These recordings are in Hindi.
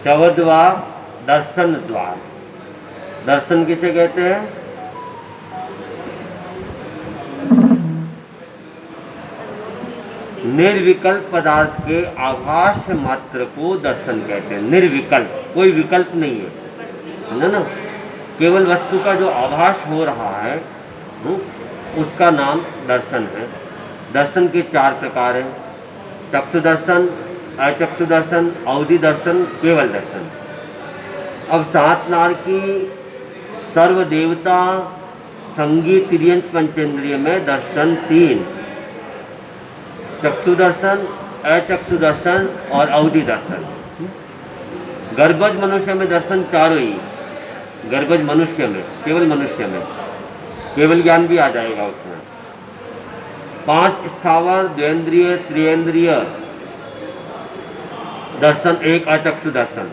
14वां दर्शन द्वार। दर्शन किसे कहते हैं? निर्विकल्प पदार्थ के आभास मात्र को दर्शन कहते हैं। निर्विकल्प, कोई विकल्प नहीं है ना, केवल वस्तु का जो आभास हो रहा है उसका नाम दर्शन है। दर्शन के 4 प्रकार हैं: चक्षु दर्शन, अचक्षु दर्शन, अवधि दर्शन, केवल दर्शन। अब 7 नार की सर्वदेवता संगीत तिर्यंत पंचेंद्रिय में दर्शन 3: चक्षु दर्शन, अचक्षु दर्शन और अवधि दर्शन। गर्भज मनुष्य में दर्शन 4 ही। गर्भज मनुष्य में, केवल मनुष्य में केवल ज्ञान भी आ जाएगा उसमें। 5 स्थावर द्वेंद्रिय त्रिएंद्रिय दर्शन, 1 अचक्षु दर्शन।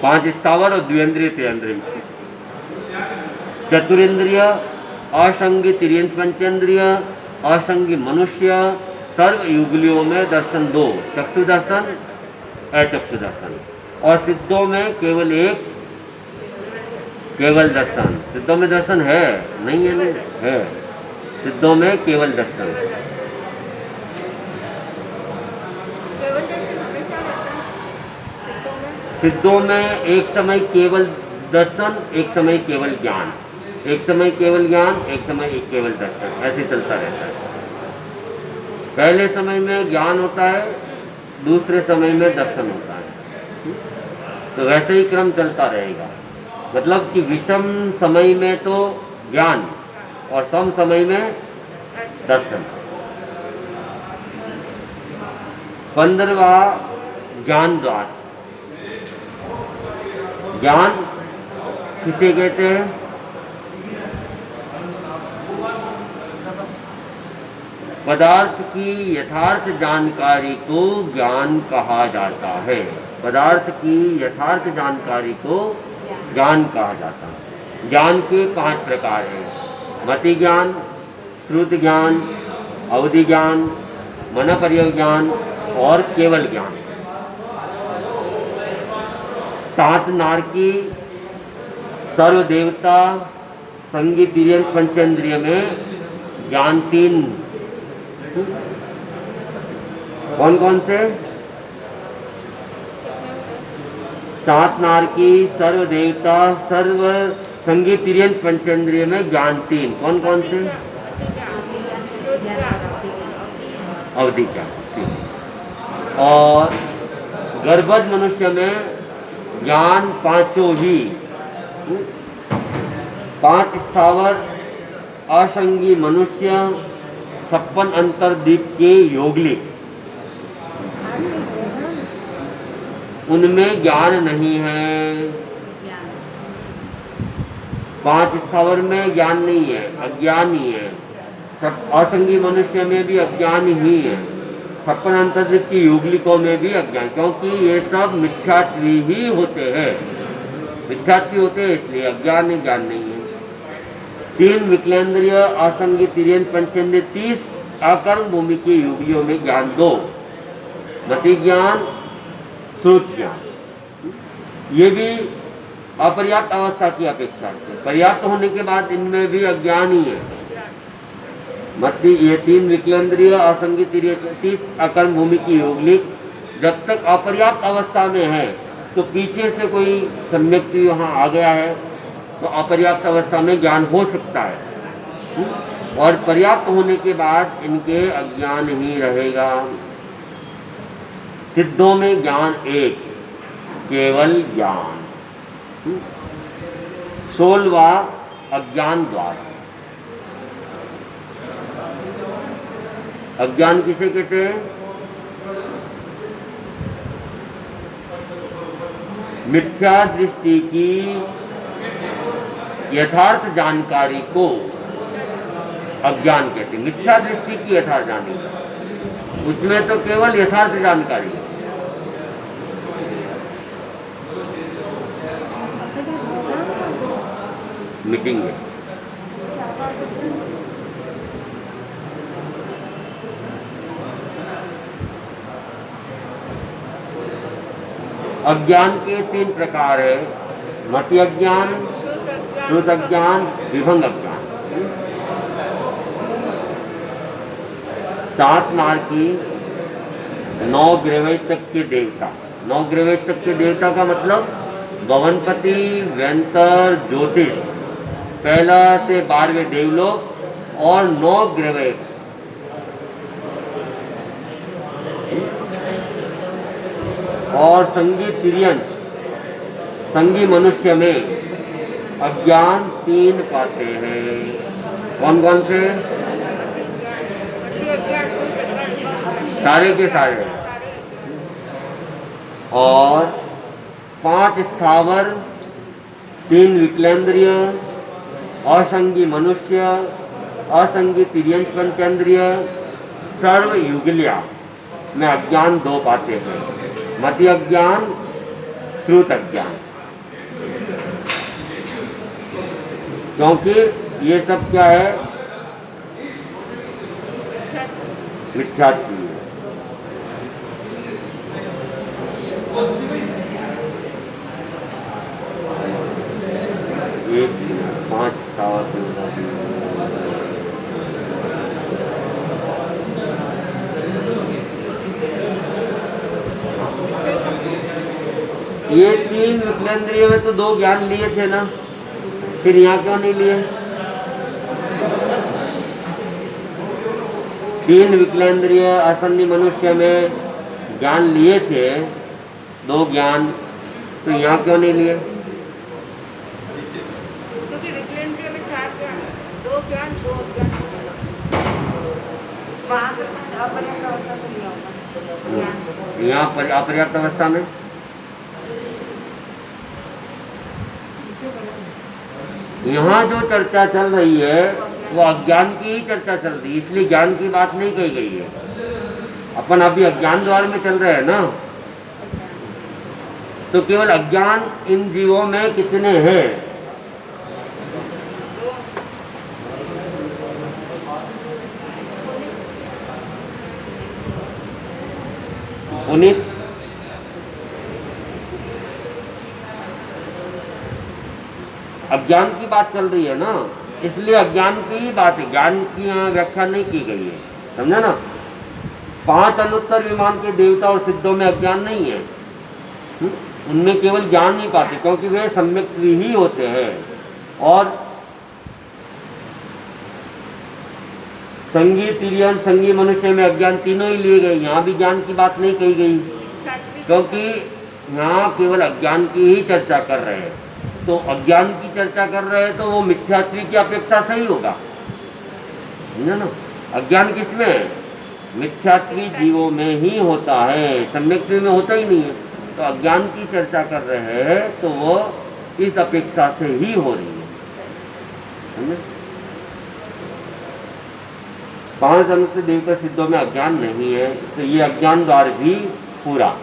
5 स्थावर और द्वेंद्रिय त्रिएंद्रिय। चतुरेंद्रिय असंगी तिर्यंत पंचेंद्रिय, असंगी मनुष्य, सर्व युगलियों में दर्शन 2: चक्षु दर्शन, अचक्षु दर्शन। और सिद्धों में केवल 1 केवल दर्शन। सिद्धों में दर्शन है नहीं है? नहीं है, सिद्धों में केवल दर्शन। सिद्धों में एक समय केवल दर्शन, एक समय केवल ज्ञान, एक समय केवल ज्ञान, एक समय एक केवल दर्शन, ऐसे चलता रहता है। पहले समय में ज्ञान होता है, दूसरे समय में दर्शन होता है। तो वैसे ही क्रम चलता रहेगा। मतलब कि विषम समय में तो ज्ञान और सम समय में दर्शन। 15वां ज्ञान द्वार। ज्ञान किसे कहते हैं? पदार्थ की यथार्थ जानकारी को ज्ञान कहा जाता है। पदार्थ की यथार्थ जानकारी को ज्ञान कहा जाता है। ज्ञान के 5 प्रकार हैं: मति ज्ञान, श्रुति ज्ञान, अवधि ज्ञान, मन पर्यव ज्ञान और केवल ज्ञान। 7 नार की सर्वदेवता संगीत तिर्यंत पंचेंद्रिय में ज्ञान 3। कौन कौन से? 7 नार की सर्वदेवता सर्व संगीत तिर्यंत पंचेंद्रिय में ज्ञान 3। कौन कौन से? अवधि ज्ञान। और गर्भज मनुष्य में ज्ञान 5 ही। 5 स्थावर असंगी मनुष्य, 56 अंतर्दीप के योगलिक, उनमें ज्ञान नहीं है। 5 स्थावर में ज्ञान नहीं है, अज्ञान ही है। असंगी मनुष्य में भी अज्ञान ही है। 56 अंतर्दीप की युगलिकों में भी अज्ञान, क्योंकि ये सब मिथ्यात्वी ही होते हैं। मिथ्यात्वी होते हैं इसलिए अज्ञान है, ज्ञान नहीं है। 3 विकलेंद्रिय असंगी तिर्यंत पंचेंद्रिय 30 अकर्म भूमि की युगलियों में ज्ञान 2: मति ज्ञान, श्रुत ज्ञान। ये भी अपर्याप्त अवस्था की अपेक्षा से। पर्याप्त होने के बाद इनमें भी अज्ञान ही है। मति, ये 3 विकलेंद्रिय असंगी तिर्यंत 30 अकर्म भूमि की योगलिक जब तक अपर्याप्त अवस्था में है, तो पीछे से कोई सम्यक वहाँ आ गया है तो अपर्याप्त अवस्था में ज्ञान हो सकता है। और पर्याप्त होने के बाद इनके अज्ञान ही रहेगा। सिद्धों में ज्ञान 1, केवल ज्ञान। 16वां अज्ञान द्वार। अज्ञान किसे कहते हैं? मिथ्या दृष्टि की यथार्थ जानकारी को अज्ञान कहते हैं। मिथ्या दृष्टि की यथार्थ जानकारी, उसमें तो केवल यथार्थ जानकारी है। मीटिंग है। अज्ञान के 3 प्रकार है, मति अज्ञान, श्रुत अज्ञान, विभंग अज्ञान। 7 मार्ग की 9 ग्रह तक के देवता, 9 ग्रह तक के देवता का मतलब गगनपति, व्यंतर, ज्योतिष, पहला से 12वें देवलोक और 9 ग्रह। और संगी तिर्यंत, संगी मनुष्य में अज्ञान 3 पाते हैं। कौन कौन से? सारे के सारे। और 5 स्थावर, 3 विकलेंद्रिय, असंगी मनुष्य, असंगी तिर्यंत पंचेंद्रिय, सर्व युगलिया में अज्ञान 2 पाते हैं, मति अज्ञान, श्रुत अज्ञान। क्योंकि ये सब क्या है? मिथ्यात्व है। एक 5 ये 3 विकलेंद्रिय में तो 2 ज्ञान लिए थे ना, फिर यहाँ क्यों नहीं लिए? 3 विकलेंद्रिय असंगी मनुष्य में ज्ञान लिए थे, 2 ज्ञान, तो यहाँ क्यों नहीं लिए? क्योंकि विकलेंद्रिय में 4 ज्ञान, 2 ज्ञान, 2 अज्ञान। वहाँ तो शायद अपर्याप्त अवस्था से लिया होगा। यहाँ अपर्याप्त अवस्था में यहाँ जो चर्चा चल रही है वो अज्ञान की ही चर्चा चल रही है, इसलिए ज्ञान की बात नहीं कही गई है। अपन अभी अज्ञान द्वार में चल रहे हैं ना, तो केवल अज्ञान इन जीवों में कितने हैं? पुनीत, अज्ञान की बात चल रही है ना, इसलिए अज्ञान की ही बात है, ज्ञान की यहाँ व्याख्या नहीं की गई है, समझा ना। 5 अनुत्तर विमान के देवता और सिद्धों में अज्ञान नहीं है, उनमें केवल ज्ञान नहीं पाते, क्योंकि वे सम्यक ही होते हैं। और संगी तिर्यन, संगी मनुष्य में अज्ञान तीनों ही लिए गए, यहाँ भी ज्ञान की बात नहीं कही गई, क्योंकि यहाँ केवल अज्ञान की ही चर्चा कर रहे हैं। तो अज्ञान की चर्चा कर रहे हैं तो वो मिथ्यात्व की अपेक्षा सही होगा, समझा ना। अज्ञान किसमें है? मिथ्यात्वी जीवों में ही होता है, सम्यक्त्वी में होता ही नहीं है। तो अज्ञान की चर्चा कर रहे हैं तो वो इस अपेक्षा से ही हो रही है, समझे। 5 अनुत्तर देवता सिद्धों में अज्ञान नहीं है, तो ये अज्ञान द्वार भी पूरा